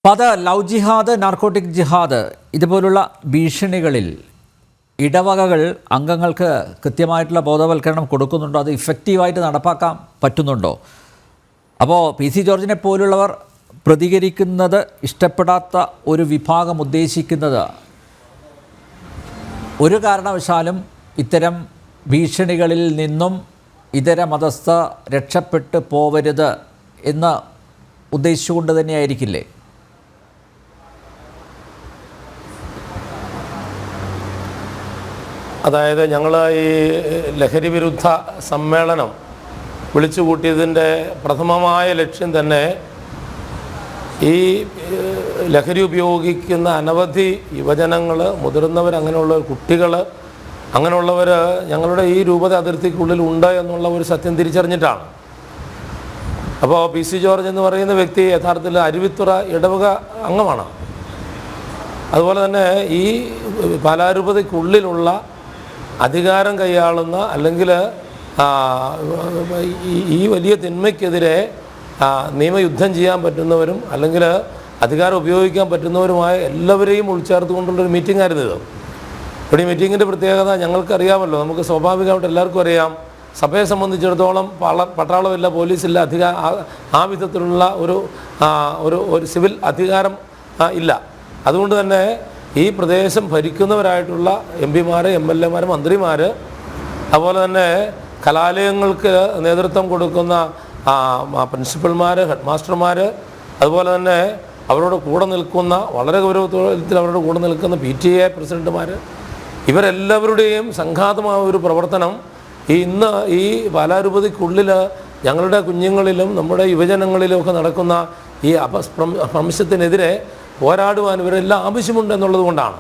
അത് ലവ് ജിഹാദ്, നാർക്കോട്ടിക് ജിഹാദ് ഇതുപോലുള്ള ഭീഷണികളിൽ ഇടവകകൾ അംഗങ്ങൾക്ക് കൃത്യമായിട്ടുള്ള ബോധവൽക്കരണം കൊടുക്കുന്നുണ്ടോ? അത് ഇഫക്റ്റീവായിട്ട് നടപ്പാക്കാൻ പറ്റുന്നുണ്ടോ? അപ്പോൾ പി സി ജോർജിനെ പോലുള്ളവർ പ്രതികരിക്കുന്നത് ഇഷ്ടപ്പെടാത്ത ഒരു വിഭാഗം ഉദ്ദേശിക്കുന്നത് ഒരു കാരണവശാലും ഇത്തരം ഭീഷണികളിൽ നിന്നും ഇതര മതസ്ഥ രക്ഷപ്പെട്ടു പോവരുത് എന്ന് ഉദ്ദേശിച്ചുകൊണ്ട് തന്നെയായിരിക്കില്ലേ? അതായത് ഞങ്ങൾ ഈ ലഹരി വിരുദ്ധ സമ്മേളനം വിളിച്ചു കൂട്ടിയതിൻ്റെ പ്രഥമമായ ലക്ഷ്യം തന്നെ ഈ ലഹരി ഉപയോഗിക്കുന്ന അനവധി യുവജനങ്ങൾ, മുതിർന്നവർ, അങ്ങനെയുള്ള കുട്ടികൾ, അങ്ങനെയുള്ളവർ ഞങ്ങളുടെ ഈ രൂപത അതിർത്തിക്കുള്ളിൽ ഉണ്ട് എന്നുള്ള ഒരു സത്യം തിരിച്ചറിഞ്ഞിട്ടാണ്. അപ്പോൾ പി സി ജോർജ് എന്ന് പറയുന്ന വ്യക്തി യഥാർത്ഥത്തിൽ അരുവിത്തുറ ഇടവക അംഗമാണ്. അതുപോലെ തന്നെ ഈ പാലാരൂപതയ്ക്കുള്ളിലുള്ള അധികാരം കൈയാളുന്ന അല്ലെങ്കിൽ ഈ വലിയ തിന്മയ്ക്കെതിരെ നിയമയുദ്ധം ചെയ്യാൻ പറ്റുന്നവരും അല്ലെങ്കിൽ അധികാരം ഉപയോഗിക്കാൻ പറ്റുന്നവരുമായ എല്ലാവരെയും ഉൾച്ചേർത്തുകൊണ്ടുള്ളൊരു മീറ്റിംഗ് ആയിരുന്നു ഇത്. ഇവിടെ ഈ മീറ്റിങ്ങിൻ്റെ പ്രത്യേകത ഞങ്ങൾക്കറിയാമല്ലോ, നമുക്ക് സ്വാഭാവികമായിട്ട് എല്ലാവർക്കും അറിയാം. സഭയെ സംബന്ധിച്ചിടത്തോളം പട്ടാളമില്ല, പോലീസില്ല, ആ വിധത്തിലുള്ള ഒരു സിവിൽ അധികാരം ഇല്ല. അതുകൊണ്ട് തന്നെ ഈ പ്രദേശം ഭരിക്കുന്നവരായിട്ടുള്ള എം പിമാർ, എം എൽ എമാർ, മന്ത്രിമാർ, അതുപോലെ തന്നെ കലാലയങ്ങൾക്ക് നേതൃത്വം കൊടുക്കുന്ന പ്രിൻസിപ്പൽമാർ, ഹെഡ് മാസ്റ്റർമാർ, അതുപോലെ തന്നെ അവരോട് കൂടെ നിൽക്കുന്ന, വളരെ ഗൗരവത്തിൽ അവരോട് കൂടെ നിൽക്കുന്ന PTA പ്രസിഡന്റുമാർ, ഇവരെല്ലാവരുടെയും സംഘാതമായ ഒരു പ്രവർത്തനം ഇന്ന് ഈ പാലാരൂപതയ്ക്കുള്ളിൽ ഞങ്ങളുടെ കുഞ്ഞുങ്ങളിലും നമ്മുടെ യുവജനങ്ങളിലും ഒക്കെ നടക്കുന്ന ഈ ഭ്രംശത്തിനെതിരെ പോരാടുവാൻ ഇവരെല്ലാം ആവശ്യമുണ്ട് എന്നുള്ളത് കൊണ്ടാണ്.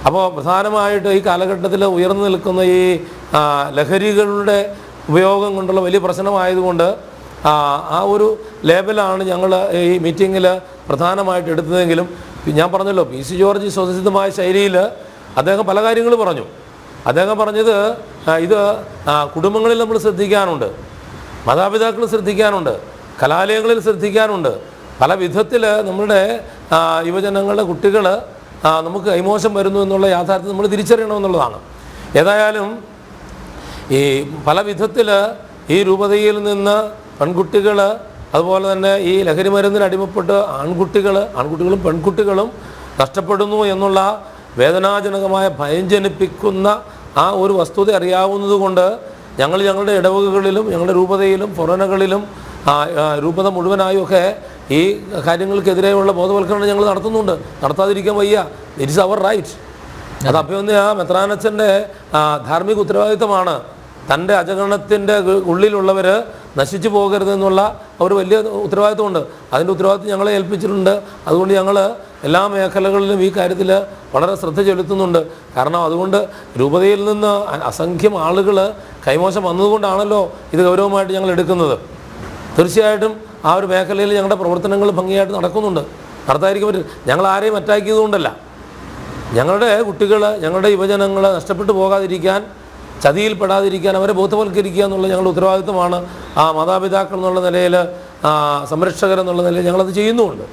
അപ്പോൾ പ്രധാനമായിട്ട് ഈ കാലഘട്ടത്തിൽ ഉയർന്നു നിൽക്കുന്ന ഈ ലഹരികളുടെ ഉപയോഗം കൊണ്ടുള്ള വലിയ പ്രശ്നമായതുകൊണ്ട് ആ ഒരു ലേബലാണ് ഞങ്ങൾ ഈ മീറ്റിങ്ങിൽ പ്രധാനമായിട്ട് എടുത്തതെങ്കിലും ഞാൻ പറഞ്ഞല്ലോ, പി സി ജോർജ് സ്വതസിദ്ധമായ ശൈലിയിൽ അദ്ദേഹം പല കാര്യങ്ങൾ പറഞ്ഞു. അദ്ദേഹം പറഞ്ഞത് ഇത് കുടുംബങ്ങളിൽ നമ്മൾ ശ്രദ്ധിക്കാനുണ്ട്, മാതാപിതാക്കൾ ശ്രദ്ധിക്കാനുണ്ട്, കലാലയങ്ങളിൽ ശ്രദ്ധിക്കാനുണ്ട്, പല വിധത്തിൽ നമ്മളുടെ യുവജനങ്ങളുടെ കുട്ടികൾ നമുക്ക് കൈമോശം വരുന്നു എന്നുള്ള യാഥാർത്ഥ്യം നമ്മൾ തിരിച്ചറിയണമെന്നുള്ളതാണ്. ഏതായാലും ഈ പല വിധത്തിൽ ഈ രൂപതയിൽ നിന്ന് പെൺകുട്ടികൾ, അതുപോലെ തന്നെ ഈ ലഹരി മരുന്നിന് അടിമപ്പെട്ട് ആൺകുട്ടികളും പെൺകുട്ടികളും നഷ്ടപ്പെടുന്നു എന്നുള്ള വേദനാജനകമായ ഭയം ജനിപ്പിക്കുന്ന ആ ഒരു വസ്തുത അറിയാവുന്നത് കൊണ്ട് ഞങ്ങളുടെ ഇടവകകളിലും ഞങ്ങളുടെ രൂപതയിലും ഫൊറോനകളിലും രൂപത മുഴുവനായും ഒക്കെ ഈ കാര്യങ്ങൾക്കെതിരെയുള്ള ബോധവൽക്കരണം ഞങ്ങൾ നടത്തുന്നുണ്ട്. നടത്താതിരിക്കാൻ വയ്യ. It is our right. അത് അഭ്യന്തര മെത്രാനച്ചൻ്റെ ധാർമ്മിക ഉത്തരവാദിത്തമാണ്. തൻ്റെ അജഗണത്തിൻ്റെ ഉള്ളിലുള്ളവർ നശിച്ചു പോകരുതെന്നുള്ള ഒരു വലിയ ഉത്തരവാദിത്തമുണ്ട്. അതിൻ്റെ ഉത്തരവാദിത്തം ഞങ്ങളെ ഏൽപ്പിച്ചിട്ടുണ്ട്. അതുകൊണ്ട് ഞങ്ങൾ എല്ലാ മേഖലകളിലും ഈ കാര്യത്തിൽ വളരെ ശ്രദ്ധ ചെലുത്തുന്നുണ്ട്. കാരണം അതുകൊണ്ട് രൂപതയിൽ നിന്ന് അസംഖ്യം ആളുകൾ കൈമോശം വന്നതുകൊണ്ടാണല്ലോ ഇത് ഗൗരവമായിട്ട് ഞങ്ങൾ എടുക്കുന്നത്. തീർച്ചയായിട്ടും ആ ഒരു മേഖലയിൽ ഞങ്ങളുടെ പ്രവർത്തനങ്ങൾ ഭംഗിയായിട്ട് നടക്കുന്നുണ്ട്. നടത്താതിരിക്കാൻ പറ്റില്ല. ഞങ്ങൾ ആരെയും അറ്റാക്ക് ചെയ്തുകൊണ്ടല്ല. ഞങ്ങളുടെ കുട്ടികൾ, ഞങ്ങളുടെ യുവജനങ്ങൾ നഷ്ടപ്പെട്ടു പോകാതിരിക്കാൻ, ചതിയിൽപ്പെടാതിരിക്കാൻ അവരെ ബോധവൽക്കരിക്കുക എന്നുള്ള ഞങ്ങളുടെ ഉത്തരവാദിത്തമാണ്. മാതാപിതാക്കൾ എന്നുള്ള നിലയിൽ, സംരക്ഷകരെന്നുള്ള നിലയിൽ ഞങ്ങളത് ചെയ്യുന്നുമുണ്ട്.